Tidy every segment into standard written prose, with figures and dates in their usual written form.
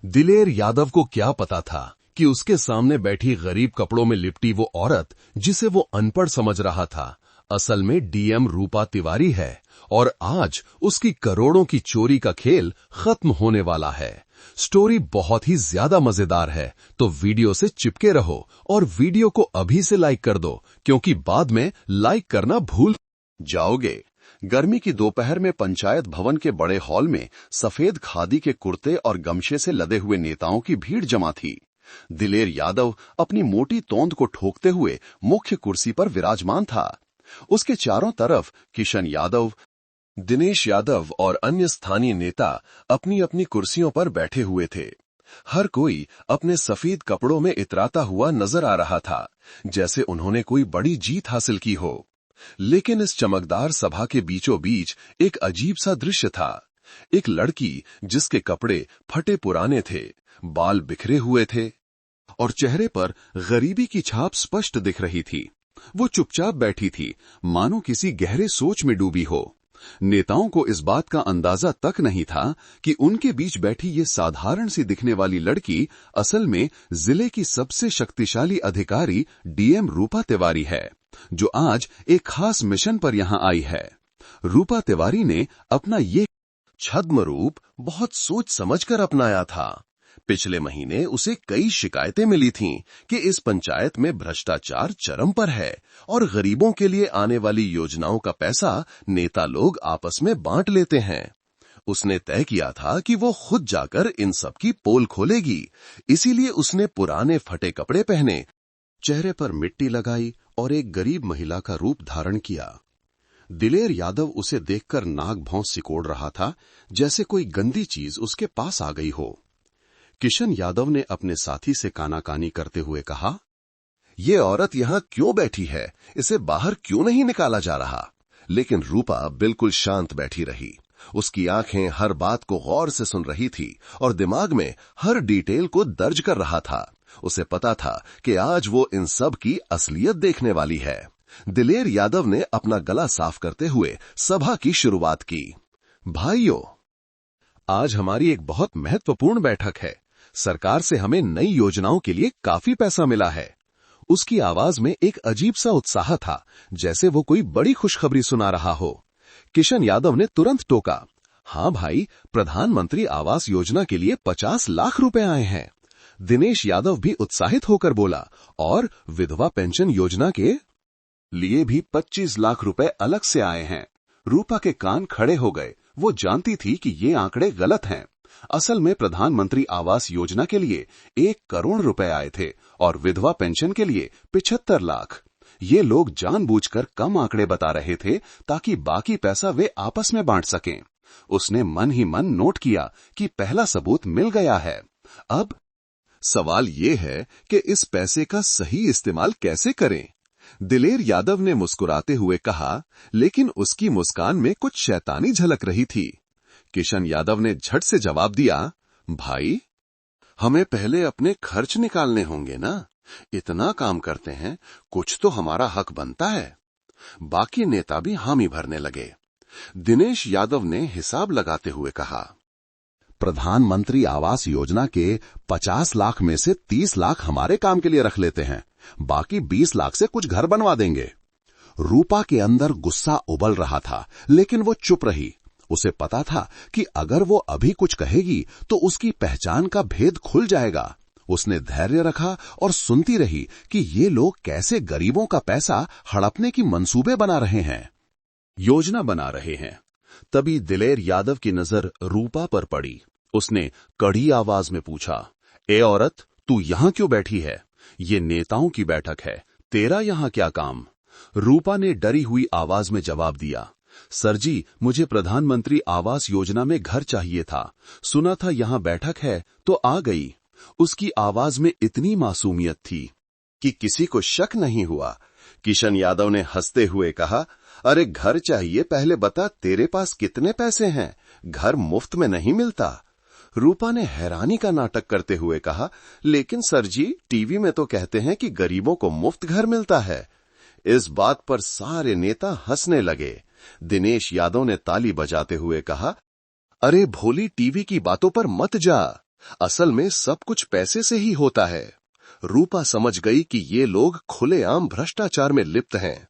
दिलेर यादव को क्या पता था कि उसके सामने बैठी गरीब कपड़ों में लिपटी वो औरत, जिसे वो अनपढ़ समझ रहा था, असल में डीएम रूपा तिवारी है और आज उसकी करोड़ों की चोरी का खेल खत्म होने वाला है। स्टोरी बहुत ही ज्यादा मजेदार है, तो वीडियो से चिपके रहो और वीडियो को अभी से लाइक कर दो, क्योंकि बाद में लाइक करना भूल जाओगे। गर्मी की दोपहर में पंचायत भवन के बड़े हॉल में सफेद खादी के कुर्ते और गमछे से लदे हुए नेताओं की भीड़ जमा थी। दिलेर यादव अपनी मोटी तोंद को ठोकते हुए मुख्य कुर्सी पर विराजमान था। उसके चारों तरफ किशन यादव, दिनेश यादव और अन्य स्थानीय नेता अपनी अपनी कुर्सियों पर बैठे हुए थे। हर कोई अपने सफेद कपड़ों में इतराता हुआ नजर आ रहा था, जैसे उन्होंने कोई बड़ी जीत हासिल की हो। लेकिन इस चमकदार सभा के बीचों बीच एक अजीब सा दृश्य था। एक लड़की जिसके कपड़े फटे पुराने थे, बाल बिखरे हुए थे और चेहरे पर गरीबी की छाप स्पष्ट दिख रही थी। वो चुपचाप बैठी थी, मानो किसी गहरे सोच में डूबी हो। नेताओं को इस बात का अंदाजा तक नहीं था कि उनके बीच बैठी ये साधारण सी दिखने वाली लड़की असल में जिले की सबसे शक्तिशाली अधिकारी डीएम रूपा तिवारी है, जो आज एक खास मिशन पर यहां आई है। रूपा तिवारी ने अपना ये छद्म रूप बहुत सोच समझकर अपनाया था। पिछले महीने उसे कई शिकायतें मिली थीं कि इस पंचायत में भ्रष्टाचार चरम पर है और गरीबों के लिए आने वाली योजनाओं का पैसा नेता लोग आपस में बांट लेते हैं। उसने तय किया था कि वो खुद जाकर इन सब की पोल खोलेगी, इसीलिए उसने पुराने फटे कपड़े पहने, चेहरे पर मिट्टी लगाई और एक गरीब महिला का रूप धारण किया। दिलेर यादव उसे देखकर नाक भौं सिकोड़ रहा था, जैसे कोई गंदी चीज उसके पास आ गई हो। किशन यादव ने अपने साथी से कानाकानी करते हुए कहा, ये औरत यहां क्यों बैठी है? इसे बाहर क्यों नहीं निकाला जा रहा? लेकिन रूपा बिल्कुल शांत बैठी रही। उसकी आंखें हर बात को गौर से सुन रही थी और दिमाग में हर डिटेल को दर्ज कर रहा था। उसे पता था कि आज वो इन सब की असलियत देखने वाली है। दिलेर यादव ने अपना गला साफ करते हुए सभा की शुरुआत की। भाइयों, आज हमारी एक बहुत महत्वपूर्ण बैठक है। सरकार से हमें नई योजनाओं के लिए काफी पैसा मिला है। उसकी आवाज में एक अजीब सा उत्साह था, जैसे वो कोई बड़ी खुशखबरी सुना रहा हो। किशन यादव ने तुरंत टोका, हाँ भाई, प्रधानमंत्री आवास योजना के लिए 50 लाख रुपए आए हैं। दिनेश यादव भी उत्साहित होकर बोला, और विधवा पेंशन योजना के लिए भी 25 लाख रुपए अलग से आए हैं। रूपा के कान खड़े हो गए। वो जानती थी कि ये आंकड़े गलत हैं। असल में प्रधानमंत्री आवास योजना के लिए 1 करोड़ रुपए आए थे और विधवा पेंशन के लिए 75 लाख। ये लोग जानबूझकर कम आंकड़े बता रहे थे ताकि बाकी पैसा वे आपस में बांट सकें। उसने मन ही मन नोट किया कि पहला सबूत मिल गया है। अब सवाल ये है कि इस पैसे का सही इस्तेमाल कैसे करें? दिलेर यादव ने मुस्कुराते हुए कहा, लेकिन उसकी मुस्कान में कुछ शैतानी झलक रही थी। किशन यादव ने झट से जवाब दिया, भाई, हमें पहले अपने खर्च निकालने होंगे ना। इतना काम करते हैं, कुछ तो हमारा हक बनता है। बाकी नेता भी हामी भरने लगे। दिनेश यादव ने हिसाब लगाते हुए कहा, प्रधानमंत्री आवास योजना के 50 लाख में से 30 लाख हमारे काम के लिए रख लेते हैं, बाकी 20 लाख से कुछ घर बनवा देंगे। रूपा के अंदर गुस्सा उबल रहा था, लेकिन वो चुप रही। उसे पता था कि अगर वो अभी कुछ कहेगी तो उसकी पहचान का भेद खुल जाएगा। उसने धैर्य रखा और सुनती रही कि ये लोग कैसे गरीबों का पैसा हड़पने की मंसूबे बना रहे हैं, योजना बना रहे हैं। तभी दिलेर यादव की नजर रूपा पर पड़ी। उसने कड़ी आवाज में पूछा, ए औरत, तू यहां क्यों बैठी है? ये नेताओं की बैठक है, तेरा यहां क्या काम? रूपा ने डरी हुई आवाज में जवाब दिया, सर जी, मुझे प्रधानमंत्री आवास योजना में घर चाहिए था। सुना था यहां बैठक है तो आ गई। उसकी आवाज में इतनी मासूमियत थी कि किसी को शक नहीं हुआ। किशन यादव ने हंसते हुए कहा, अरे घर चाहिए, पहले बता तेरे पास कितने पैसे हैं? घर मुफ्त में नहीं मिलता। रूपा ने हैरानी का नाटक करते हुए कहा, लेकिन सर जी, टीवी में तो कहते हैं कि गरीबों को मुफ्त घर मिलता है। इस बात पर सारे नेता हंसने लगे। दिनेश यादव ने ताली बजाते हुए कहा, अरे भोली, टीवी की बातों पर मत जा। असल में सब कुछ पैसे से ही होता है। रूपा समझ गई कि ये लोग खुलेआम भ्रष्टाचार में लिप्त हैं।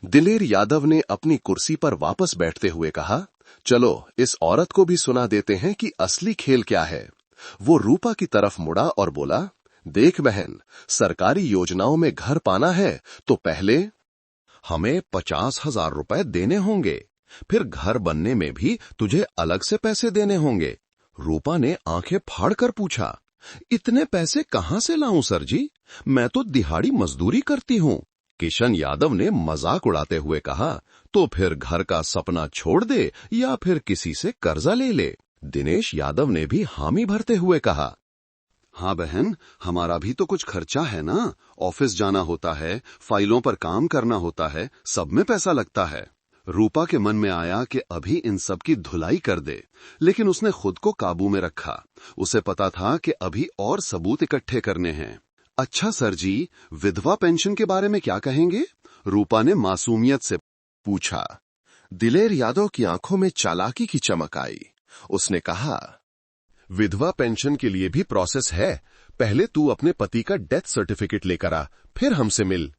दिलेर यादव ने अपनी कुर्सी पर वापस बैठते हुए कहा, चलो इस औरत को भी सुना देते हैं कि असली खेल क्या है। वो रूपा की तरफ मुड़ा और बोला, देख बहन, सरकारी योजनाओं में घर पाना है तो पहले हमें 50,000 रुपए देने होंगे, फिर घर बनने में भी तुझे अलग से पैसे देने होंगे। रूपा ने आंखें फाड़कर पूछा, इतने पैसे कहां से लाऊं सर जी? मैं तो दिहाड़ी मजदूरी करती हूं। किशन यादव ने मजाक उड़ाते हुए कहा, तो फिर घर का सपना छोड़ दे या फिर किसी से कर्जा ले ले। दिनेश यादव ने भी हामी भरते हुए कहा, हाँ बहन, हमारा भी तो कुछ खर्चा है ना। ऑफिस जाना होता है, फाइलों पर काम करना होता है, सब में पैसा लगता है। रूपा के मन में आया कि अभी इन सब की धुलाई कर दे, लेकिन उसने खुद को काबू में रखा। उसे पता था कि अभी और सबूत इकट्ठे करने हैं। अच्छा सर जी, विधवा पेंशन के बारे में क्या कहेंगे? रूपा ने मासूमियत से पूछा। दिलेर यादव की आंखों में चालाकी की चमक आई। उसने कहा, विधवा पेंशन के लिए भी प्रोसेस है। पहले तू अपने पति का डेथ सर्टिफिकेट लेकर आ, फिर हमसे मिल।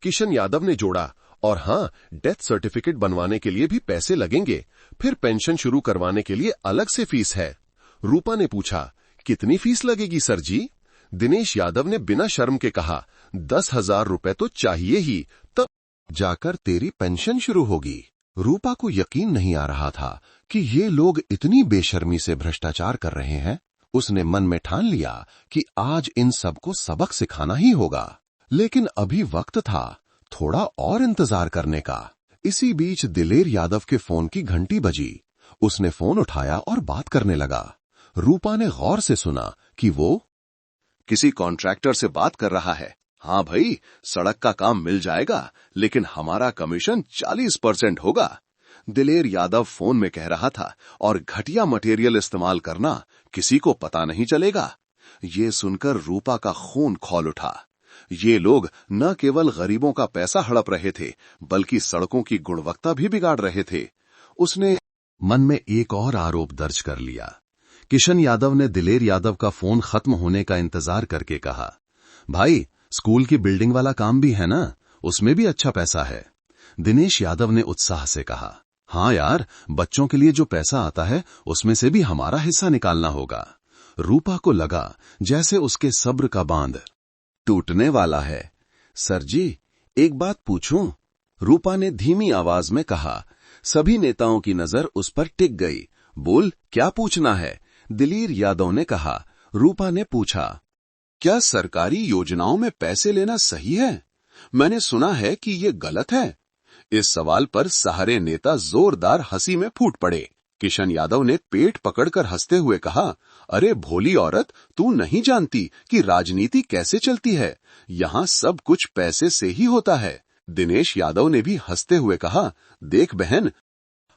किशन यादव ने जोड़ा, और हां, डेथ सर्टिफिकेट बनवाने के लिए भी पैसे लगेंगे, फिर पेंशन शुरू करवाने के लिए अलग से फीस है। रूपा ने पूछा, कितनी फीस लगेगी सर जी? दिनेश यादव ने बिना शर्म के कहा, 10,000 रुपए तो चाहिए ही, तब जाकर तेरी पेंशन शुरू होगी। रूपा को यकीन नहीं आ रहा था कि ये लोग इतनी बेशर्मी से भ्रष्टाचार कर रहे हैं। उसने मन में ठान लिया कि आज इन सबको सबक सिखाना ही होगा। लेकिन अभी वक्त था थोड़ा और इंतजार करने का। इसी बीच दिलेर यादव के फोन की घंटी बजी। उसने फोन उठाया और बात करने लगा। रूपा ने गौर से सुना कि वो किसी कॉन्ट्रैक्टर से बात कर रहा है। हाँ भाई, सड़क का काम मिल जाएगा, लेकिन हमारा कमीशन 40% होगा, दिलेर यादव फोन में कह रहा था। और घटिया मटेरियल इस्तेमाल करना, किसी को पता नहीं चलेगा। ये सुनकर रूपा का खून खौल उठा। ये लोग न केवल गरीबों का पैसा हड़प रहे थे, बल्कि सड़कों की गुणवत्ता भी बिगाड़ रहे थे। उसने मन में एक और आरोप दर्ज कर लिया। किशन यादव ने दिलेर यादव का फोन खत्म होने का इंतजार करके कहा, भाई, स्कूल की बिल्डिंग वाला काम भी है ना, उसमें भी अच्छा पैसा है। दिनेश यादव ने उत्साह से कहा, हाँ यार, बच्चों के लिए जो पैसा आता है उसमें से भी हमारा हिस्सा निकालना होगा। रूपा को लगा जैसे उसके सब्र का बांध टूटने वाला है। सर जी, एक बात पूछूं? रूपा ने धीमी आवाज में कहा। सभी नेताओं की नजर उस पर टिक गई। बोल, क्या पूछना है? दिलेर यादव ने कहा। रूपा ने पूछा, क्या सरकारी योजनाओं में पैसे लेना सही है? मैंने सुना है कि ये गलत है। इस सवाल पर सारे नेता जोरदार हंसी में फूट पड़े। किशन यादव ने पेट पकड़कर हंसते हुए कहा, अरे भोली औरत, तू नहीं जानती कि राजनीति कैसे चलती है। यहाँ सब कुछ पैसे से ही होता है। दिनेश यादव ने भी हंसते हुए कहा, देख बहन,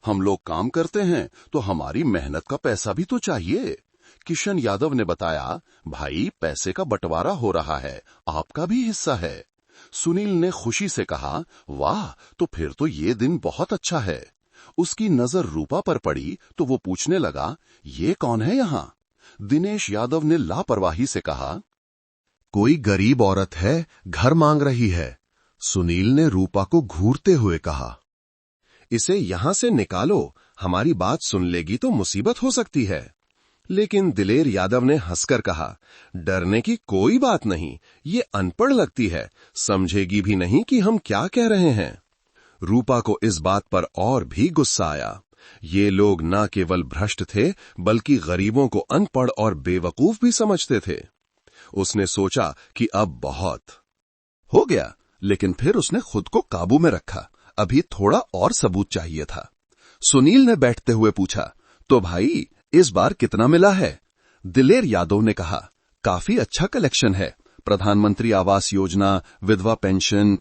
हम लोग काम करते हैं तो हमारी मेहनत का पैसा भी तो चाहिए। किशन यादव ने बताया, भाई, पैसे का बंटवारा हो रहा है, आपका भी हिस्सा है। सुनील ने खुशी से कहा, वाह, तो फिर तो ये दिन बहुत अच्छा है। उसकी नजर रूपा पर पड़ी तो वो पूछने लगा, ये कौन है यहाँ? दिनेश यादव ने लापरवाही से कहा, कोई गरीब औरत है, घर मांग रही है। सुनील ने रूपा को घूरते हुए कहा, इसे यहां से निकालो, हमारी बात सुन लेगी तो मुसीबत हो सकती है। लेकिन दिलेर यादव ने हंसकर कहा, डरने की कोई बात नहीं, ये अनपढ़ लगती है, समझेगी भी नहीं कि हम क्या कह रहे हैं। रूपा को इस बात पर और भी गुस्सा आया। ये लोग न केवल भ्रष्ट थे, बल्कि गरीबों को अनपढ़ और बेवकूफ भी समझते थे। उसने सोचा कि अब बहुत हो गया, लेकिन फिर उसने खुद को काबू में रखा। अभी थोड़ा और सबूत चाहिए था। सुनील ने बैठते हुए पूछा, तो भाई, इस बार कितना मिला है? दिलेर यादव ने कहा, काफी अच्छा कलेक्शन है। प्रधानमंत्री आवास योजना, विधवा पेंशन,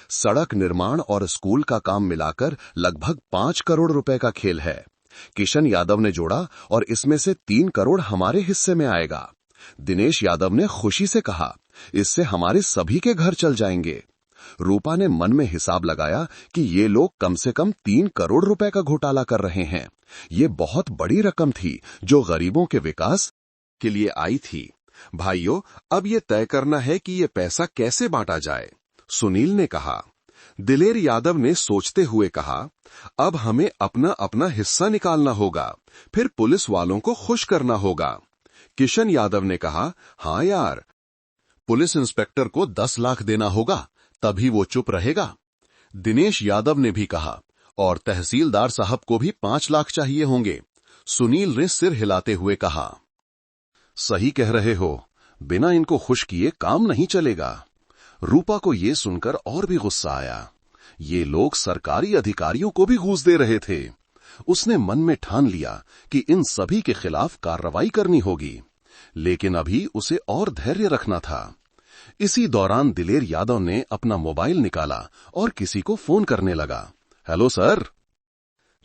सड़क निर्माण और स्कूल का काम मिलाकर लगभग 5 करोड़ रुपए का खेल है। किशन यादव ने जोड़ा, और इसमें से 3 करोड़ हमारे हिस्से में आएगा। दिनेश यादव ने खुशी से कहा, इससे हमारे सभी के घर चल जाएंगे। रूपा ने मन में हिसाब लगाया कि ये लोग कम से कम 3 करोड़ रुपए का घोटाला कर रहे हैं। ये बहुत बड़ी रकम थी जो गरीबों के विकास के लिए आई थी। भाइयों, अब ये तय करना है कि ये पैसा कैसे बांटा जाए, सुनील ने कहा। दिलेर यादव ने सोचते हुए कहा, अब हमें अपना अपना हिस्सा निकालना होगा, फिर पुलिस वालों को खुश करना होगा। किशन यादव ने कहा, हाँ यार, पुलिस इंस्पेक्टर को 10 लाख देना होगा, तभी वो चुप रहेगा। दिनेश यादव ने भी कहा, और तहसीलदार साहब को भी 5 लाख चाहिए होंगे। सुनील ने सिर हिलाते हुए कहा, सही कह रहे हो, बिना इनको खुश किए काम नहीं चलेगा। रूपा को ये सुनकर और भी गुस्सा आया। ये लोग सरकारी अधिकारियों को भी घूस दे रहे थे। उसने मन में ठान लिया कि इन सभी के खिलाफ कार्रवाई करनी होगी, लेकिन अभी उसे और धैर्य रखना था। इसी दौरान दिलेर यादव ने अपना मोबाइल निकाला और किसी को फोन करने लगा। Hello sir.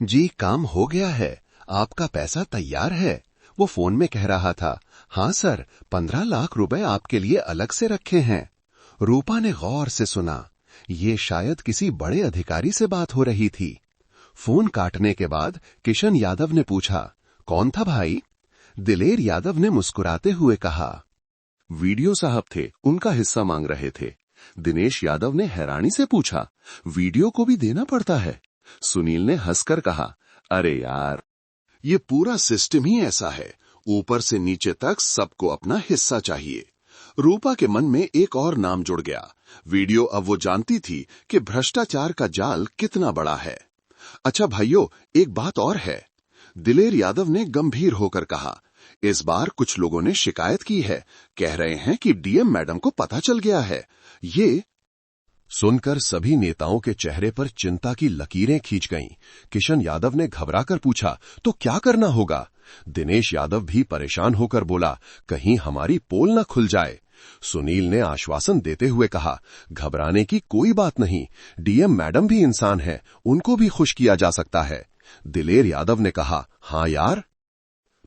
जी, काम हो गया है, आपका पैसा तैयार है, वो फोन में कह रहा था। हाँ सर, 15 लाख रुपए आपके लिए अलग से रखे हैं। रूपा ने गौर से सुना। ये शायद किसी बड़े अधिकारी से बात हो रही थी। फोन काटने के बाद किशन यादव ने पूछा, कौन था भाई? दिलेर यादव ने मुस्कुराते हुए कहा, वीडियो साहब थे, उनका हिस्सा मांग रहे थे। दिनेश यादव ने हैरानी से पूछा, वीडियो को भी देना पड़ता है? सुनील ने हंसकर कहा, अरे यार, ये पूरा सिस्टम ही ऐसा है, ऊपर से नीचे तक सबको अपना हिस्सा चाहिए। रूपा के मन में एक और नाम जुड़ गया। वीडियो अब वो जानती थी कि भ्रष्टाचार का जाल कितना बड़ा है। अच्छा भाइयों, एक बात और है, दिलेर यादव ने गंभीर होकर कहा। इस बार कुछ लोगों ने शिकायत की है, कह रहे हैं कि डीएम मैडम को पता चल गया है। ये सुनकर सभी नेताओं के चेहरे पर चिंता की लकीरें खींच गईं। किशन यादव ने घबराकर पूछा, तो क्या करना होगा? दिनेश यादव भी परेशान होकर बोला, कहीं हमारी पोल न खुल जाए। सुनील ने आश्वासन देते हुए कहा, घबराने की कोई बात नहीं, डीएम मैडम भी इंसान है, उनको भी खुश किया जा सकता है। दिलेर यादव ने कहा, हाँ यार,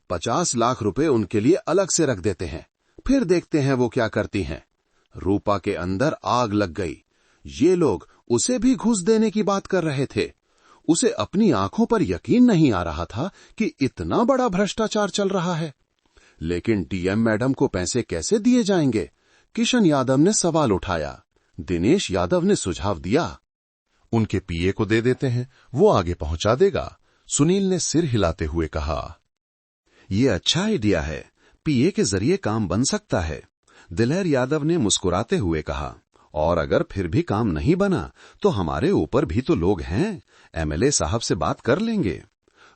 50 लाख रुपए उनके लिए अलग से रख देते हैं, फिर देखते हैं वो क्या करती हैं। रूपा के अंदर आग लग गई। ये लोग उसे भी घूस देने की बात कर रहे थे। उसे अपनी आंखों पर यकीन नहीं आ रहा था कि इतना बड़ा भ्रष्टाचार चल रहा है। लेकिन डीएम मैडम को पैसे कैसे दिए जाएंगे? किशन यादव ने सवाल उठाया। दिनेश यादव ने सुझाव दिया, उनके पीए को दे देते हैं, वो आगे पहुंचा देगा। सुनील ने सिर हिलाते हुए कहा, यह अच्छा आइडिया है, पीए के जरिए काम बन सकता है। दिलेर यादव ने मुस्कुराते हुए कहा, और अगर फिर भी काम नहीं बना तो हमारे ऊपर भी तो लोग हैं, एमएलए साहब से बात कर लेंगे।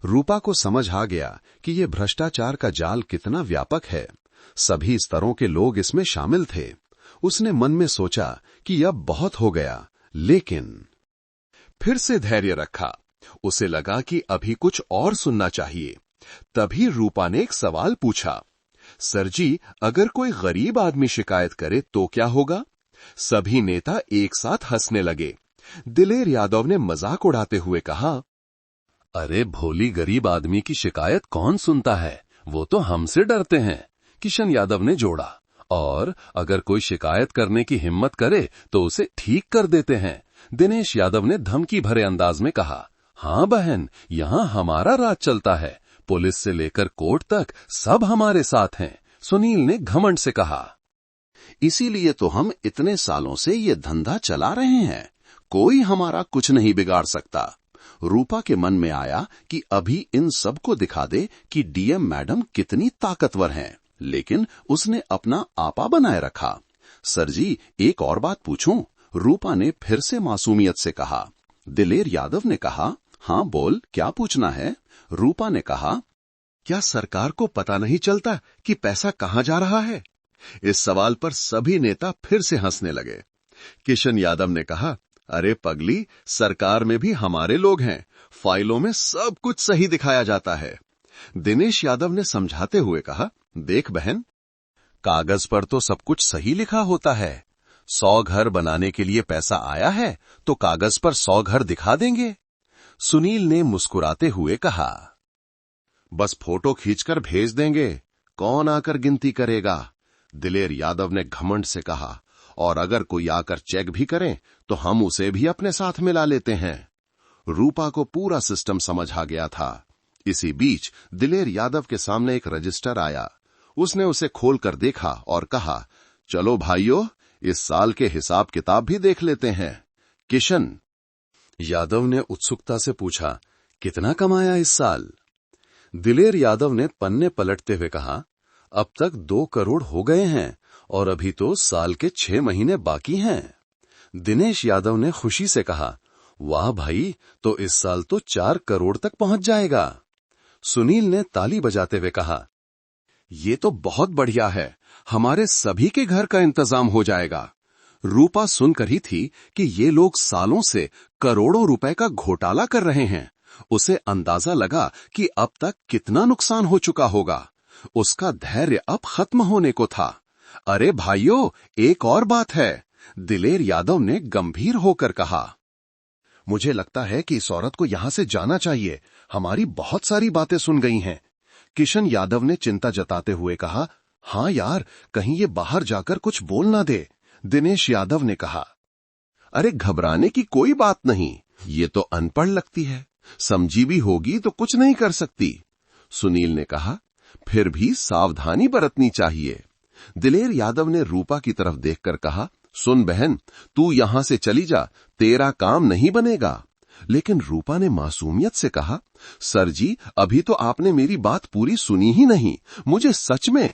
रूपा को समझ आ गया कि ये भ्रष्टाचार का जाल कितना व्यापक है। सभी स्तरों के लोग इसमें शामिल थे। उसने मन में सोचा कि अब बहुत हो गया, लेकिन फिर से धैर्य रखा। उसे लगा कि अभी कुछ और सुनना चाहिए। तभी रूपा ने एक सवाल पूछा, सर जी, अगर कोई गरीब आदमी शिकायत करे तो क्या होगा? सभी नेता एक साथ हंसने लगे। दिलेर यादव ने मजाक उड़ाते हुए कहा, अरे भोली गरीब आदमी की शिकायत कौन सुनता है, वो तो हमसे डरते हैं। किशन यादव ने जोड़ा, और अगर कोई शिकायत करने की हिम्मत करे तो उसे ठीक कर देते हैं। दिनेश यादव ने धमकी भरे अंदाज में कहा, हाँ बहन, यहां हमारा राज चलता है, पुलिस से लेकर कोर्ट तक सब हमारे साथ हैं। सुनील ने घमंड से कहा, इसीलिए तो हम इतने सालों से ये धंधा चला रहे हैं, कोई हमारा कुछ नहीं बिगाड़ सकता। रूपा के मन में आया कि अभी इन सबको दिखा दे कि डीएम मैडम कितनी ताकतवर हैं, लेकिन उसने अपना आपा बनाए रखा। सर जी, एक और बात पूछूं? रूपा ने फिर से मासूमियत से कहा। दिलेर यादव ने कहा, हाँ बोल, क्या पूछना है? रूपा ने कहा, क्या सरकार को पता नहीं चलता कि पैसा कहां जा रहा है? इस सवाल पर सभी नेता फिर से हंसने लगे। किशन यादव ने कहा, अरे पगली, सरकार में भी हमारे लोग हैं, फाइलों में सब कुछ सही दिखाया जाता है। दिनेश यादव ने समझाते हुए कहा, देख बहन, कागज पर तो सब कुछ सही लिखा होता है। 100 घर बनाने के लिए पैसा आया है तो कागज पर 100 घर दिखा देंगे। सुनील ने मुस्कुराते हुए कहा, बस फोटो खींचकर भेज देंगे, कौन आकर गिनती करेगा? दिलेर यादव ने घमंड से कहा, और अगर कोई आकर चेक भी करे तो हम उसे भी अपने साथ मिला लेते हैं। रूपा को पूरा सिस्टम समझ आ गया था। इसी बीच दिलेर यादव के सामने एक रजिस्टर आया। उसने उसे खोलकर देखा और कहा, चलो भाइयों, इस साल के हिसाब किताब भी देख लेते हैं। किशन यादव ने उत्सुकता से पूछा, कितना कमाया इस साल? दिलेर यादव ने पन्ने पलटते हुए कहा, अब तक 2 करोड़ हो गए हैं और अभी तो साल के 6 महीने बाकी हैं। दिनेश यादव ने खुशी से कहा, वाह भाई, तो इस साल तो 4 करोड़ तक पहुंच जाएगा। सुनील ने ताली बजाते हुए कहा, ये तो बहुत बढ़िया है, हमारे सभी के घर का इंतजाम हो जाएगा। रूपा सुनकर ही थी कि ये लोग सालों से करोड़ों रुपए का घोटाला कर रहे हैं। उसे अंदाजा लगा कि अब तक कितना नुकसान हो चुका होगा। उसका धैर्य अब खत्म होने को था। अरे भाइयों, एक और बात है, दिलेर यादव ने गंभीर होकर कहा। मुझे लगता है कि इस औरत को यहां से जाना चाहिए, हमारी बहुत सारी बातें सुन गई हैं। किशन यादव ने चिंता जताते हुए कहा, हाँ यार, कहीं ये बाहर जाकर कुछ बोल ना दे। दिनेश यादव ने कहा, अरे घबराने की कोई बात नहीं, ये तो अनपढ़ लगती है, समझी भी होगी तो कुछ नहीं कर सकती। सुनील ने कहा, फिर भी सावधानी बरतनी चाहिए। दिलेर यादव ने रूपा की तरफ देखकर कहा, सुन बहन, तू यहां से चली जा, तेरा काम नहीं बनेगा। लेकिन रूपा ने मासूमियत से कहा, सर जी, अभी तो आपने मेरी बात पूरी सुनी ही नहीं, मुझे सच में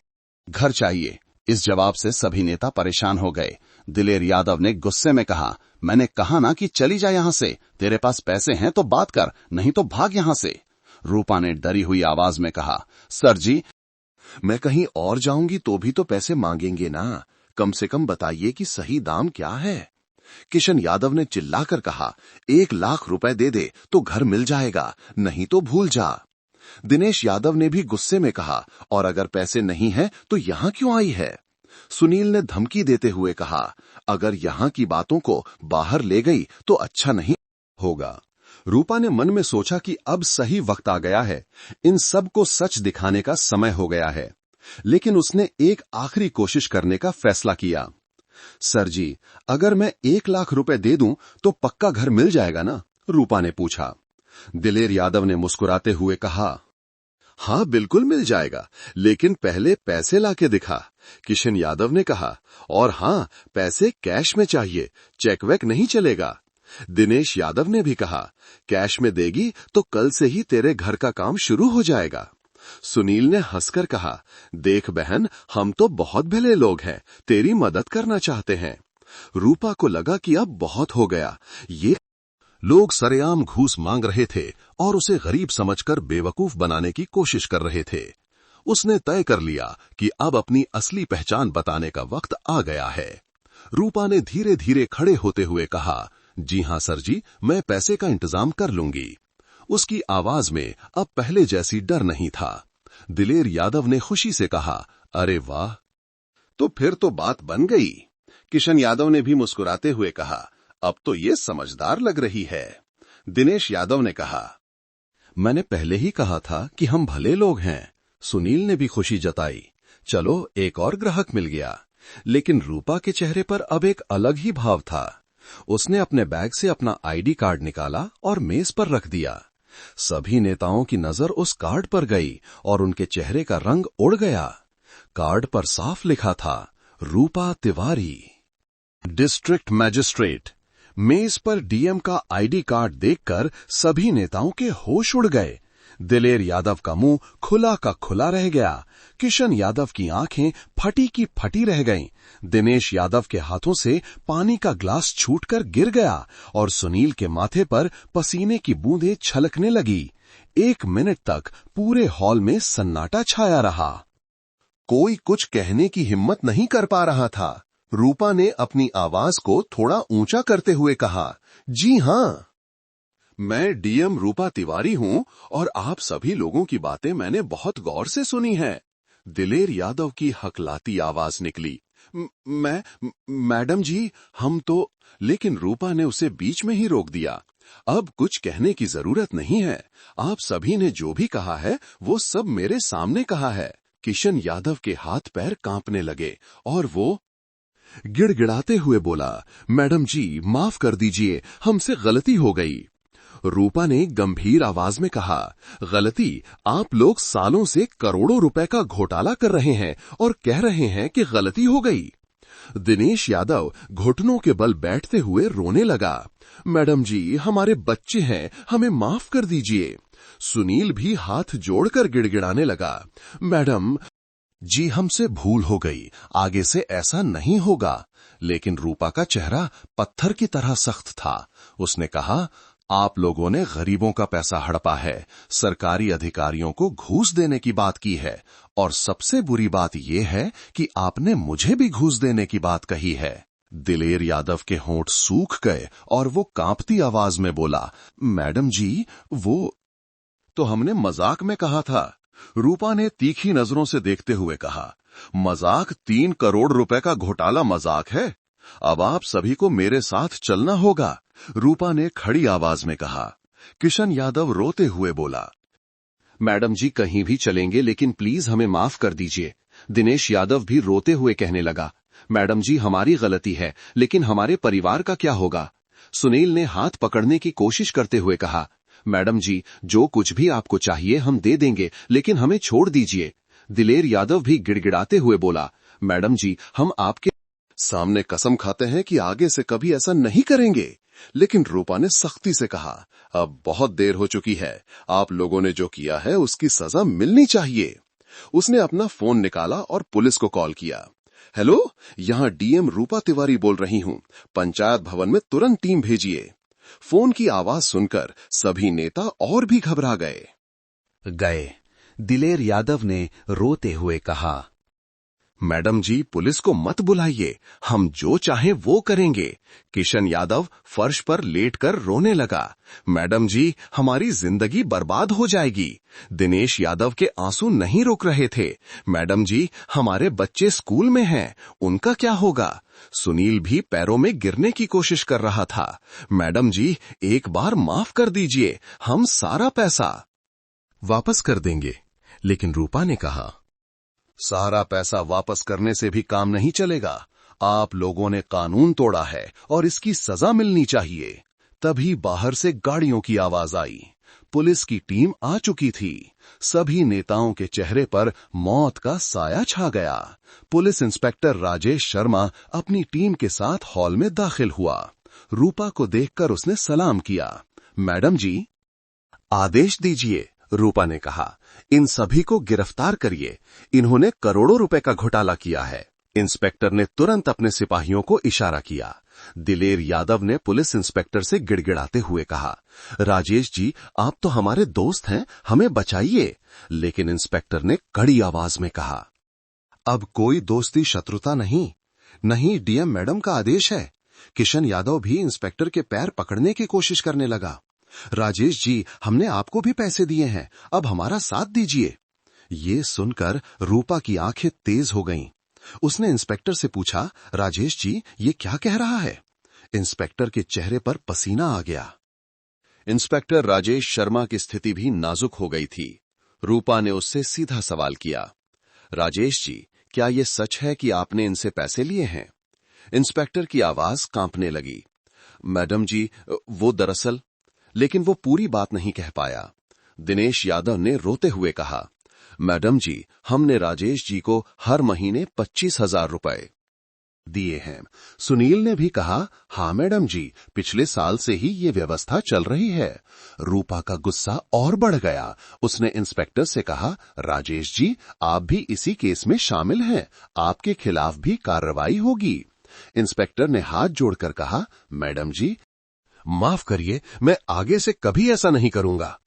घर चाहिए। इस जवाब से सभी नेता परेशान हो गए। दिलेर यादव ने गुस्से में कहा, मैंने कहा ना कि चली जा यहां से, तेरे पास पैसे हैं तो बात कर, नहीं तो भाग यहां से। रूपा ने डरी हुई आवाज में कहा, सर जी, मैं कहीं और जाऊंगी तो भी तो पैसे मांगेंगे ना, कम से कम बताइए कि सही दाम क्या है। किशन यादव ने चिल्लाकर कहा, 1 लाख रुपए दे दे तो घर मिल जाएगा, नहीं तो भूल जा। दिनेश यादव ने भी गुस्से में कहा, और अगर पैसे नहीं हैं तो यहां क्यों आई है? सुनील ने धमकी देते हुए कहा, अगर यहां की बातों को बाहर ले गई तो अच्छा नहीं होगा। रूपा ने मन में सोचा कि अब सही वक्त आ गया है, इन सब को सच दिखाने का समय हो गया है। लेकिन उसने एक आखिरी कोशिश करने का फैसला किया। सर जी, अगर मैं 1 लाख रुपए दे दूं तो पक्का घर मिल जाएगा ना? रूपा ने पूछा। दिलेर यादव ने मुस्कुराते हुए कहा, हाँ बिल्कुल मिल जाएगा, लेकिन पहले पैसे लाके दिखा। किशन यादव ने कहा, और हाँ, पैसे कैश में चाहिए, चेक वेक नहीं चलेगा। दिनेश यादव ने भी कहा, कैश में देगी तो कल से ही तेरे घर का काम शुरू हो जाएगा। सुनील ने हंसकर कहा, देख बहन, हम तो बहुत भले लोग हैं, तेरी मदद करना चाहते हैं। रूपा को लगा कि अब बहुत हो गया, ये लोग सरेआम घूस मांग रहे थे और उसे गरीब समझकर बेवकूफ बनाने की कोशिश कर रहे थे। उसने तय कर लिया कि अब अपनी असली पहचान बताने का वक्त आ गया है। रूपा ने धीरे धीरे खड़े होते हुए कहा, जी हां सर जी, मैं पैसे का इंतजाम कर लूंगी। उसकी आवाज में अब पहले जैसी डर नहीं था। दिलेर यादव ने खुशी से कहा, अरे वाह, तो फिर तो बात बन गई। किशन यादव ने भी मुस्कुराते हुए कहा, अब तो ये समझदार लग रही है। दिनेश यादव ने कहा, मैंने पहले ही कहा था कि हम भले लोग हैं। सुनील ने भी खुशी जताई, चलो एक और ग्राहक मिल गया। लेकिन रूपा के चेहरे पर अब एक अलग ही भाव था। उसने अपने बैग से अपना आईडी कार्ड निकाला और मेज पर रख दिया। सभी नेताओं की नजर उस कार्ड पर गई और उनके चेहरे का रंग उड़ गया। कार्ड पर साफ लिखा था, रूपा तिवारी, डिस्ट्रिक्ट मैजिस्ट्रेट। मेज पर डीएम का आईडी कार्ड देखकर सभी नेताओं के होश उड़ गए। दिलेर यादव का मुंह खुला का खुला रह गया। किशन यादव की आंखें फटी की फटी रह गईं। दिनेश यादव के हाथों से पानी का ग्लास छूटकर गिर गया और सुनील के माथे पर पसीने की बूंदें छलकने लगी। 1 मिनट तक पूरे हॉल में सन्नाटा छाया रहा। कोई कुछ कहने की हिम्मत नहीं कर पा रहा था। रूपा ने अपनी आवाज को थोड़ा ऊंचा करते हुए कहा, जी हां, मैं डीएम रूपा तिवारी हूं और आप सभी लोगों की बातें मैंने बहुत गौर से सुनी हैं। दिलेर यादव की हकलाती आवाज निकली, मैडम जी, हम तो। लेकिन रूपा ने उसे बीच में ही रोक दिया। अब कुछ कहने की जरूरत नहीं है। आप सभी ने जो भी कहा है वो सब मेरे सामने कहा है। किशन यादव के हाथ पैर कांपने लगे और वो गिड़गिड़ाते हुए बोला, मैडम जी, माफ कर दीजिए, हमसे गलती हो गई। रूपा ने गंभीर आवाज में कहा, गलती, आप लोग सालों से करोड़ों रुपए का घोटाला कर रहे हैं और कह रहे हैं कि गलती हो गई। दिनेश यादव घुटनों के बल बैठते हुए रोने लगा। मैडम जी, हमारे बच्चे हैं, हमें माफ कर दीजिए। सुनील भी हाथ जोड़कर गिड़गिड़ाने लगा, मैडम जी, हमसे भूल हो गई, आगे से ऐसा नहीं होगा। लेकिन रूपा का चेहरा पत्थर की तरह सख्त था। उसने कहा, आप लोगों ने गरीबों का पैसा हड़पा है, सरकारी अधिकारियों को घूस देने की बात की है, और सबसे बुरी बात यह है कि आपने मुझे भी घूस देने की बात कही है। दिलेर यादव के होंठ सूख गए और वो कांपती आवाज में बोला, मैडम जी, वो तो हमने मजाक में कहा था। रूपा ने तीखी नजरों से देखते हुए कहा, मजाक? 3 करोड़ रुपए का घोटाला मजाक है? अब आप सभी को मेरे साथ चलना होगा, रूपा ने खड़ी आवाज में कहा। किशन यादव रोते हुए बोला, मैडम जी, कहीं भी चलेंगे, लेकिन प्लीज हमें माफ कर दीजिए। दिनेश यादव भी रोते हुए कहने लगा, मैडम जी, हमारी गलती है, लेकिन हमारे परिवार का क्या होगा? सुनील ने हाथ पकड़ने की कोशिश करते हुए कहा, मैडम जी, जो कुछ भी आपको चाहिए हम दे देंगे, लेकिन हमें छोड़ दीजिए। दिलेर यादव भी गिड़गिड़ाते हुए बोला, मैडम जी, हम आपके सामने कसम खाते हैं कि आगे से कभी ऐसा नहीं करेंगे। लेकिन रूपा ने सख्ती से कहा, अब बहुत देर हो चुकी है, आप लोगों ने जो किया है उसकी सजा मिलनी चाहिए। उसने अपना फोन निकाला और पुलिस को कॉल किया। हेलो, यहाँ डीएम रूपा तिवारी बोल रही हूँ, पंचायत भवन में तुरंत टीम भेजिए। फोन की आवाज सुनकर सभी नेता और भी घबरा गए। दिलेर यादव ने रोते हुए कहा, मैडम जी, पुलिस को मत बुलाइए, हम जो चाहें वो करेंगे। किशन यादव फर्श पर लेटकर रोने लगा, मैडम जी, हमारी जिंदगी बर्बाद हो जाएगी। दिनेश यादव के आंसू नहीं रुक रहे थे, मैडम जी, हमारे बच्चे स्कूल में हैं, उनका क्या होगा? सुनील भी पैरों में गिरने की कोशिश कर रहा था, मैडम जी, एक बार माफ कर दीजिए, हम सारा पैसा वापस कर देंगे। लेकिन रूपा ने कहा, सारा पैसा वापस करने से भी काम नहीं चलेगा, आप लोगों ने कानून तोड़ा है और इसकी सजा मिलनी चाहिए। तभी बाहर से गाड़ियों की आवाज आई। पुलिस की टीम आ चुकी थी। सभी नेताओं के चेहरे पर मौत का साया छा गया। पुलिस इंस्पेक्टर राजेश शर्मा अपनी टीम के साथ हॉल में दाखिल हुआ। रूपा को देखकर उसने सलाम किया। मैडम जी, आदेश दीजिए, रूपा ने कहा, इन सभी को गिरफ्तार करिए, इन्होंने करोड़ों रुपए का घोटाला किया है। इंस्पेक्टर ने तुरंत अपने सिपाहियों को इशारा किया। दिलेर यादव ने पुलिस इंस्पेक्टर से गिड़गिड़ाते हुए कहा, राजेश जी, आप तो हमारे दोस्त हैं, हमें बचाइए। लेकिन इंस्पेक्टर ने कड़ी आवाज में कहा, अब कोई दोस्ती शत्रुता नहीं, डीएम मैडम का आदेश है। किशन यादव भी इंस्पेक्टर के पैर पकड़ने की कोशिश करने लगा। राजेश जी, हमने आपको भी पैसे दिए हैं, अब हमारा साथ दीजिए। ये सुनकर रूपा की आंखें तेज हो गईं। उसने इंस्पेक्टर से पूछा, राजेश जी, ये क्या कह रहा है? इंस्पेक्टर के चेहरे पर पसीना आ गया। इंस्पेक्टर राजेश शर्मा की स्थिति भी नाजुक हो गई थी। रूपा ने उससे सीधा सवाल किया, राजेश जी, क्या ये सच है कि आपने इनसे पैसे लिए हैं? इंस्पेक्टर की आवाज कांपने लगी। मैडम जी, वो दरअसल, लेकिन वो पूरी बात नहीं कह पाया। दिनेश यादव ने रोते हुए कहा, मैडम जी, हमने राजेश जी को हर महीने 25,000 रुपए दिए हैं। सुनील ने भी कहा, हाँ मैडम जी, पिछले साल से ही ये व्यवस्था चल रही है। रूपा का गुस्सा और बढ़ गया। उसने इंस्पेक्टर से कहा, राजेश जी, आप भी इसी केस में शामिल हैं, आपके खिलाफ भी कार्रवाई होगी। इंस्पेक्टर ने हाथ जोड़कर कहा, मैडम जी, माफ करिए, मैं आगे से कभी ऐसा नहीं करूंगा।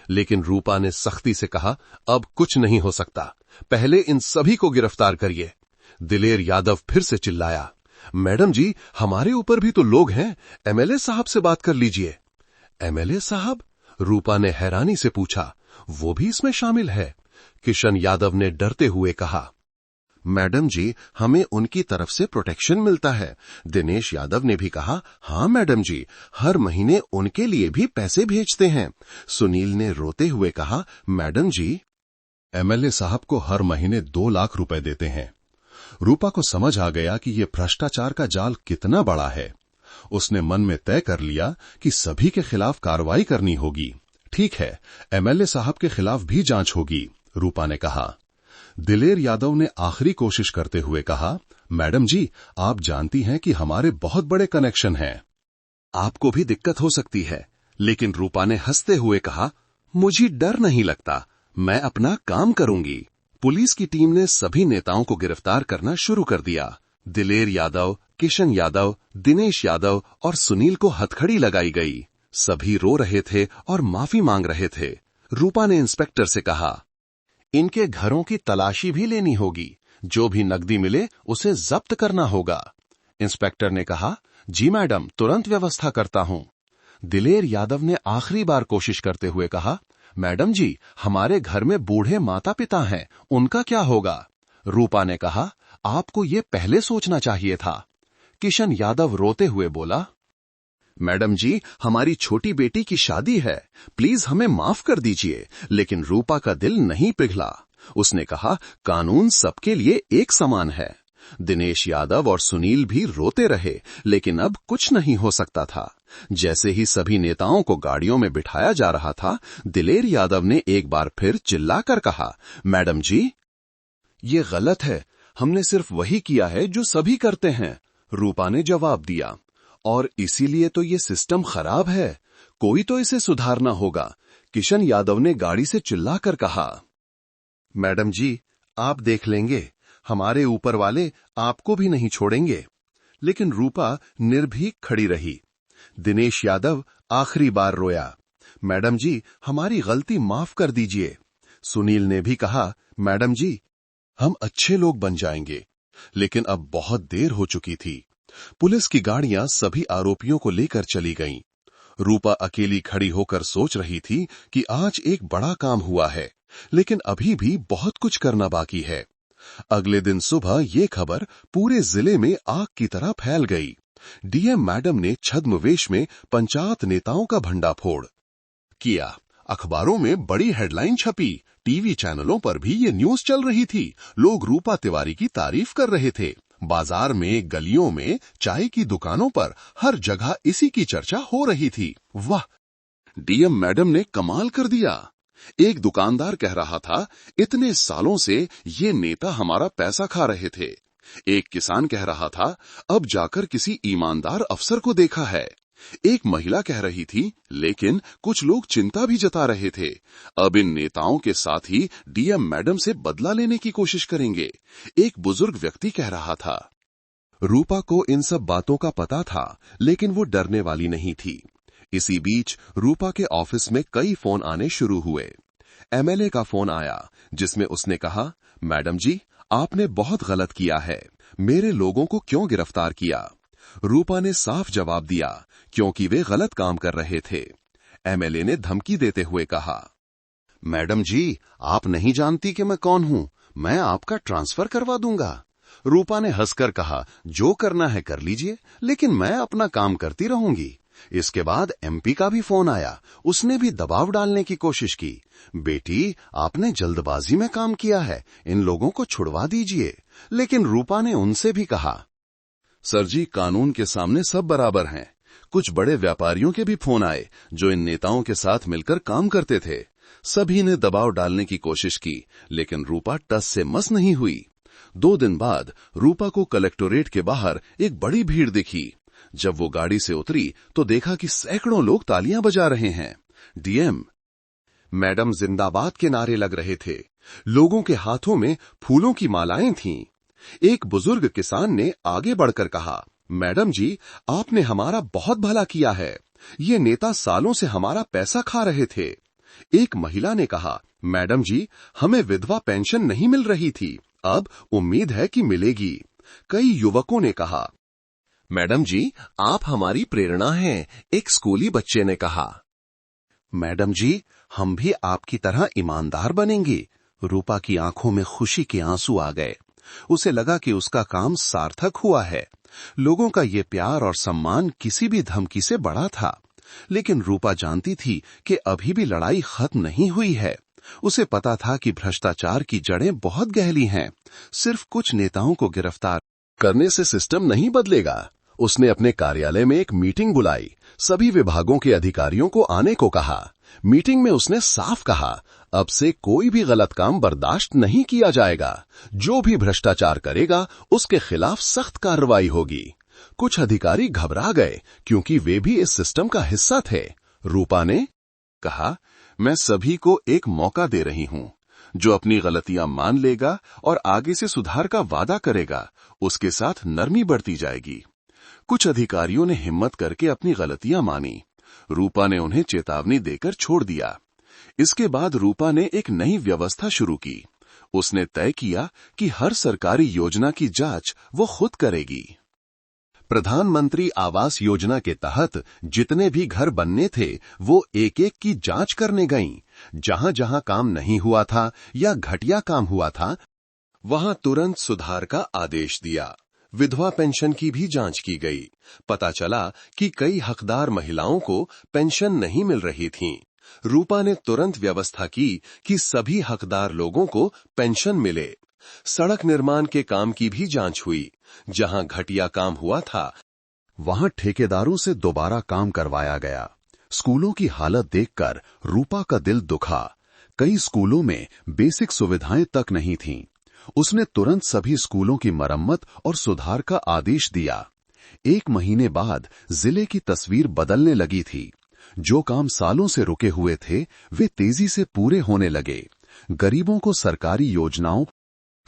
लेकिन रूपा ने सख्ती से कहा, अब कुछ नहीं हो सकता, पहले इन सभी को गिरफ्तार करिए। दिलेर यादव फिर से चिल्लाया, मैडम जी, हमारे ऊपर भी तो लोग हैं, एमएलए साहब से बात कर लीजिए। एमएलए साहब? रूपा ने हैरानी से पूछा, वो भी इसमें शामिल है? किशन यादव ने डरते हुए कहा, मैडम जी, हमें उनकी तरफ से प्रोटेक्शन मिलता है। दिनेश यादव ने भी कहा, हाँ मैडम जी, हर महीने उनके लिए भी पैसे भेजते हैं। सुनील ने रोते हुए कहा, मैडम जी, एमएलए साहब को हर महीने 2 लाख रुपए देते हैं। रूपा को समझ आ गया कि यह भ्रष्टाचार का जाल कितना बड़ा है। उसने मन में तय कर लिया कि सभी के खिलाफ कार्रवाई करनी होगी। ठीक है, एमएलए साहब के खिलाफ भी जांच होगी, रूपा ने कहा। दिलेर यादव ने आखिरी कोशिश करते हुए कहा, मैडम जी, आप जानती हैं कि हमारे बहुत बड़े कनेक्शन हैं। आपको भी दिक्कत हो सकती है, लेकिन रूपा ने हंसते हुए कहा, मुझे डर नहीं लगता, मैं अपना काम करूंगी। पुलिस की टीम ने सभी नेताओं को गिरफ्तार करना शुरू कर दिया। दिलेर यादव, किशन यादव, दिनेश यादव और सुनील को हथकड़ी लगाई गई। सभी रो रहे थे और माफी मांग रहे थे। रूपा ने इंस्पेक्टर से कहा, इनके घरों की तलाशी भी लेनी होगी, जो भी नकदी मिले उसे जब्त करना होगा। इंस्पेक्टर ने कहा, जी मैडम, तुरंत व्यवस्था करता हूं। दिलेर यादव ने आखिरी बार कोशिश करते हुए कहा, मैडम जी, हमारे घर में बूढ़े माता पिता हैं, उनका क्या होगा? रूपा ने कहा, आपको ये पहले सोचना चाहिए था। किशन यादव रोते हुए बोला, मैडम जी, हमारी छोटी बेटी की शादी है, प्लीज हमें माफ कर दीजिए। लेकिन रूपा का दिल नहीं पिघला। उसने कहा, कानून सबके लिए एक समान है। दिनेश यादव और सुनील भी रोते रहे, लेकिन अब कुछ नहीं हो सकता था। जैसे ही सभी नेताओं को गाड़ियों में बिठाया जा रहा था, दिलेर यादव ने एक बार फिर चिल्लाकर कहा, मैडम जी, ये गलत है, हमने सिर्फ वही किया है जो सभी करते हैं। रूपा ने जवाब दिया, और इसीलिए तो ये सिस्टम खराब है, कोई तो इसे सुधारना होगा। किशन यादव ने गाड़ी से चिल्लाकर कहा, मैडम जी, आप देख लेंगे, हमारे ऊपर वाले आपको भी नहीं छोड़ेंगे। लेकिन रूपा निर्भीक खड़ी रही। दिनेश यादव आखिरी बार रोया, मैडम जी, हमारी गलती माफ कर दीजिए। सुनील ने भी कहा, मैडम जी, हम अच्छे लोग बन जाएंगे। लेकिन अब बहुत देर हो चुकी थी। पुलिस की गाड़ियां सभी आरोपियों को लेकर चली गईं। रूपा अकेली खड़ी होकर सोच रही थी कि आज एक बड़ा काम हुआ है, लेकिन अभी भी बहुत कुछ करना बाकी है। अगले दिन सुबह ये खबर पूरे जिले में आग की तरह फैल गई। डीएम मैडम ने छद्मवेश में पंचायत नेताओं का भंडाफोड़ किया। अखबारों में बड़ी हेडलाइन छपी, टीवी चैनलों पर भी ये न्यूज चल रही थी। लोग रूपा तिवारी की तारीफ कर रहे थे। बाजार में, गलियों में, चाय की दुकानों पर, हर जगह इसी की चर्चा हो रही थी। वाह, डीएम मैडम ने कमाल कर दिया। एक दुकानदार कह रहा था, इतने सालों से ये नेता हमारा पैसा खा रहे थे। एक किसान कह रहा था, अब जाकर किसी ईमानदार अफसर को देखा है। एक महिला कह रही थी, लेकिन कुछ लोग चिंता भी जता रहे थे, अब इन नेताओं के साथ ही डीएम मैडम से बदला लेने की कोशिश करेंगे। एक बुजुर्ग व्यक्ति कह रहा था। रूपा को इन सब बातों का पता था, लेकिन वो डरने वाली नहीं थी। इसी बीच रूपा के ऑफिस में कई फोन आने शुरू हुए। एमएलए का फोन आया, जिसमें उसने कहा, मैडम जी, आपने बहुत गलत किया है, मेरे लोगों को क्यों गिरफ्तार किया? रूपा ने साफ जवाब दिया, क्योंकि वे गलत काम कर रहे थे। एमएलए ने धमकी देते हुए कहा, मैडम जी, आप नहीं जानती कि मैं कौन हूं, मैं आपका ट्रांसफर करवा दूंगा। रूपा ने हंसकर कहा, जो करना है कर लीजिए, लेकिन मैं अपना काम करती रहूंगी। इसके बाद एमपी का भी फोन आया, उसने भी दबाव डालने की कोशिश की। बेटी, आपने जल्दबाजी में काम किया है, इन लोगों को छुड़वा दीजिए। लेकिन रूपा ने उनसे भी कहा, सर जी, कानून के सामने सब बराबर हैं। कुछ बड़े व्यापारियों के भी फोन आए, जो इन नेताओं के साथ मिलकर काम करते थे। सभी ने दबाव डालने की कोशिश की, लेकिन रूपा टस से मस नहीं हुई। 2 दिन बाद रूपा को कलेक्टोरेट के बाहर एक बड़ी भीड़ दिखी। जब वो गाड़ी से उतरी तो देखा कि सैकड़ों लोग तालियां बजा रहे हैं। डीएम मैडम जिंदाबाद के नारे लग रहे थे। लोगों के हाथों में फूलों की मालाएं थीं। एक बुजुर्ग किसान ने आगे बढ़कर कहा, मैडम जी, आपने हमारा बहुत भला किया है। ये नेता सालों से हमारा पैसा खा रहे थे। एक महिला ने कहा, मैडम जी, हमें विधवा पेंशन नहीं मिल रही थी, अब उम्मीद है कि मिलेगी। कई युवकों ने कहा, मैडम जी, आप हमारी प्रेरणा हैं, एक स्कूली बच्चे ने कहा। मैडम जी, हम भी आपकी तरह ईमानदार बनेंगे। रूपा की आंखों में खुशी के आंसू आ गए। उसे लगा कि उसका काम सार्थक हुआ है। लोगों का ये प्यार और सम्मान किसी भी धमकी से बड़ा था। लेकिन रूपा जानती थी कि अभी भी लड़ाई खत्म नहीं हुई है। उसे पता था कि भ्रष्टाचार की जड़ें बहुत गहरी हैं। सिर्फ कुछ नेताओं को गिरफ्तार करने से सिस्टम नहीं बदलेगा। उसने अपने कार्यालय में एक मीटिंग बुलाई, सभी विभागों के अधिकारियों को आने को कहा। मीटिंग में उसने साफ कहा, अब से कोई भी गलत काम बर्दाश्त नहीं किया जाएगा। जो भी भ्रष्टाचार करेगा उसके खिलाफ सख्त कार्रवाई होगी। कुछ अधिकारी घबरा गए क्योंकि वे भी इस सिस्टम का हिस्सा थे। रूपा ने कहा, मैं सभी को एक मौका दे रही हूं। जो अपनी गलतियां मान लेगा और आगे से सुधार का वादा करेगा, उसके साथ नरमी बढ़ती जाएगी। कुछ अधिकारियों ने हिम्मत करके अपनी गलतियां मानी। रूपा ने उन्हें चेतावनी देकर छोड़ दिया। इसके बाद रूपा ने एक नई व्यवस्था शुरू की। उसने तय किया कि हर सरकारी योजना की जांच वो खुद करेगी। प्रधानमंत्री आवास योजना के तहत जितने भी घर बनने थे वो एक एक की जांच करने गईं। जहां जहां काम नहीं हुआ था या घटिया काम हुआ था, वहां तुरंत सुधार का आदेश दिया। विधवा पेंशन की भी जांच की गई। पता चला कि कई हकदार महिलाओं को पेंशन नहीं मिल रही थी। रूपा ने तुरंत व्यवस्था की कि सभी हकदार लोगों को पेंशन मिले। सड़क निर्माण के काम की भी जांच हुई। जहां घटिया काम हुआ था, वहां ठेकेदारों से दोबारा काम करवाया गया। स्कूलों की हालत देखकर रूपा का दिल दुखा। कई स्कूलों में बेसिक सुविधाएं तक नहीं थीं। उसने तुरंत सभी स्कूलों की मरम्मत और सुधार का आदेश दिया। 1 महीने बाद जिले की तस्वीर बदलने लगी थी। जो काम सालों से रुके हुए थे, वे तेजी से पूरे होने लगे। गरीबों को सरकारी योजनाओं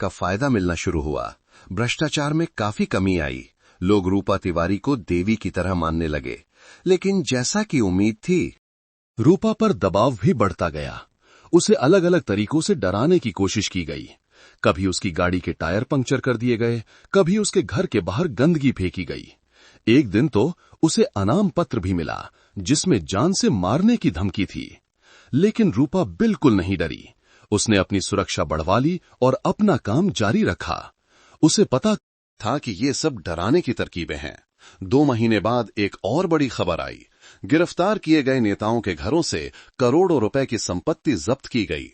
का फायदा मिलना शुरू हुआ। भ्रष्टाचार में काफी कमी आई। लोग रूपा तिवारी को देवी की तरह मानने लगे। लेकिन जैसा कि उम्मीद थी, रूपा पर दबाव भी बढ़ता गया। उसे अलग अलग तरीकों से डराने की कोशिश की गई। कभी उसकी गाड़ी के टायर पंक्चर कर दिए गए, कभी उसके घर के बाहर गंदगी फेंकी गई। एक दिन तो उसे अनाम पत्र भी मिला जिसमें जान से मारने की धमकी थी। लेकिन रूपा बिल्कुल नहीं डरी। उसने अपनी सुरक्षा बढ़वा ली और अपना काम जारी रखा। उसे पता था कि ये सब डराने की तरकीबें हैं। 2 महीने बाद एक और बड़ी खबर आई। गिरफ्तार किए गए नेताओं के घरों से करोड़ों रुपए की संपत्ति जब्त की गई।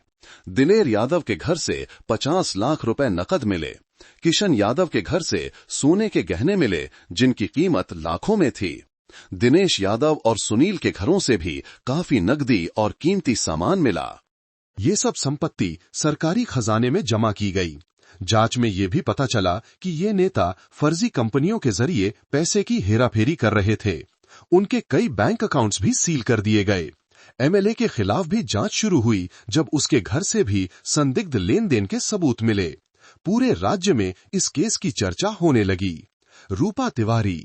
दिलेर यादव के घर से 50 लाख रुपए नकद मिले। किशन यादव के घर से सोने के गहने मिले जिनकी कीमत लाखों में थी। दिनेश यादव और सुनील के घरों से भी काफी नकदी और कीमती सामान मिला। ये सब संपत्ति सरकारी खजाने में जमा की गई। जांच में ये भी पता चला कि ये नेता फर्जी कंपनियों के जरिए पैसे की हेराफेरी कर रहे थे। उनके कई बैंक अकाउंट्स भी सील कर दिए गए। एमएलए के खिलाफ भी जांच शुरू हुई जब उसके घर से भी संदिग्ध लेन देन के सबूत मिले। पूरे राज्य में इस केस की चर्चा होने लगी। रूपा तिवारी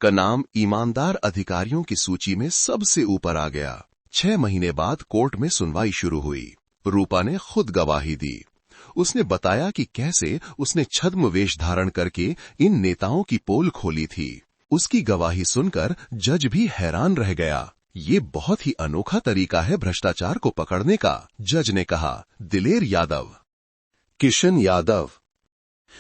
का नाम ईमानदार अधिकारियों की सूची में सबसे ऊपर आ गया। 6 महीने बाद कोर्ट में सुनवाई शुरू हुई। रूपा ने खुद गवाही दी। उसने बताया कि कैसे उसने छद्म वेश धारण करके इन नेताओं की पोल खोली थी। उसकी गवाही सुनकर जज भी हैरान रह गया। ये बहुत ही अनोखा तरीका है भ्रष्टाचार को पकड़ने का, जज ने कहा। दिलेर यादव, किशन यादव,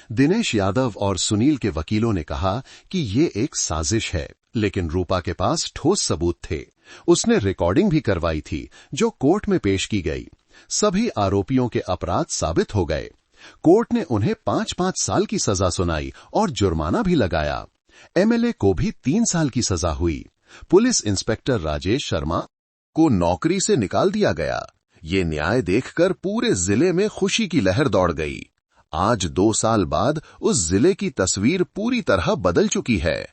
दिनेश यादव और सुनील के वकीलों ने कहा कि ये एक साजिश है, लेकिन रूपा के पास ठोस सबूत थे। उसने रिकॉर्डिंग भी करवाई थी जो कोर्ट में पेश की गई। सभी आरोपियों के अपराध साबित हो गए। कोर्ट ने उन्हें 5-5 साल की सजा सुनाई और जुर्माना भी लगाया। एमएलए को भी 3 साल की सजा हुई। पुलिस इंस्पेक्टर राजेश शर्मा को नौकरी से निकाल दिया गया। ये न्याय देखकर पूरे जिले में खुशी की लहर दौड़ गई। आज 2 साल बाद उस जिले की तस्वीर पूरी तरह बदल चुकी है।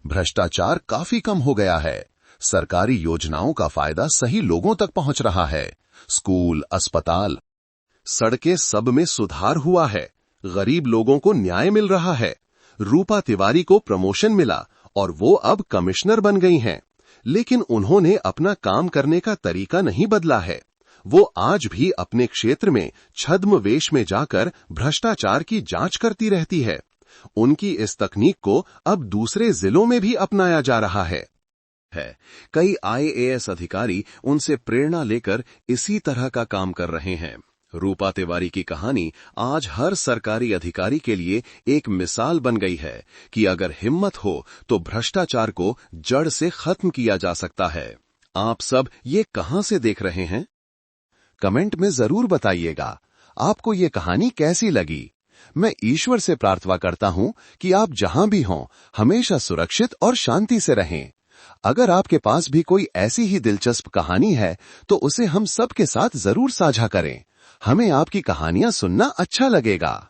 भ्रष्टाचार काफी कम हो गया है। सरकारी योजनाओं का फायदा सही लोगों तक पहुंच रहा है। स्कूल, अस्पताल, सड़कें, सब में सुधार हुआ है। गरीब लोगों को न्याय मिल रहा है। रूपा तिवारी को प्रमोशन मिला और वो अब कमिश्नर बन गई हैं। लेकिन उन्होंने अपना काम करने का तरीका नहीं बदला है। वो आज भी अपने क्षेत्र में छद्म वेश में जाकर भ्रष्टाचार की जांच करती रहती है। उनकी इस तकनीक को अब दूसरे जिलों में भी अपनाया जा रहा है। कई आईएएस अधिकारी उनसे प्रेरणा लेकर इसी तरह का काम कर रहे हैं। रूपा तिवारी की कहानी आज हर सरकारी अधिकारी के लिए एक मिसाल बन गई है कि अगर हिम्मत हो तो भ्रष्टाचार को जड़ से खत्म किया जा सकता है। आप सब ये कहां से देख रहे हैं? कमेंट में जरूर बताइएगा। आपको ये कहानी कैसी लगी? मैं ईश्वर से प्रार्थना करता हूं कि आप जहां भी हों, हमेशा सुरक्षित और शांति से रहें। अगर आपके पास भी कोई ऐसी ही दिलचस्प कहानी है, तो उसे हम सबके साथ जरूर साझा करें। हमें आपकी कहानियां सुनना अच्छा लगेगा।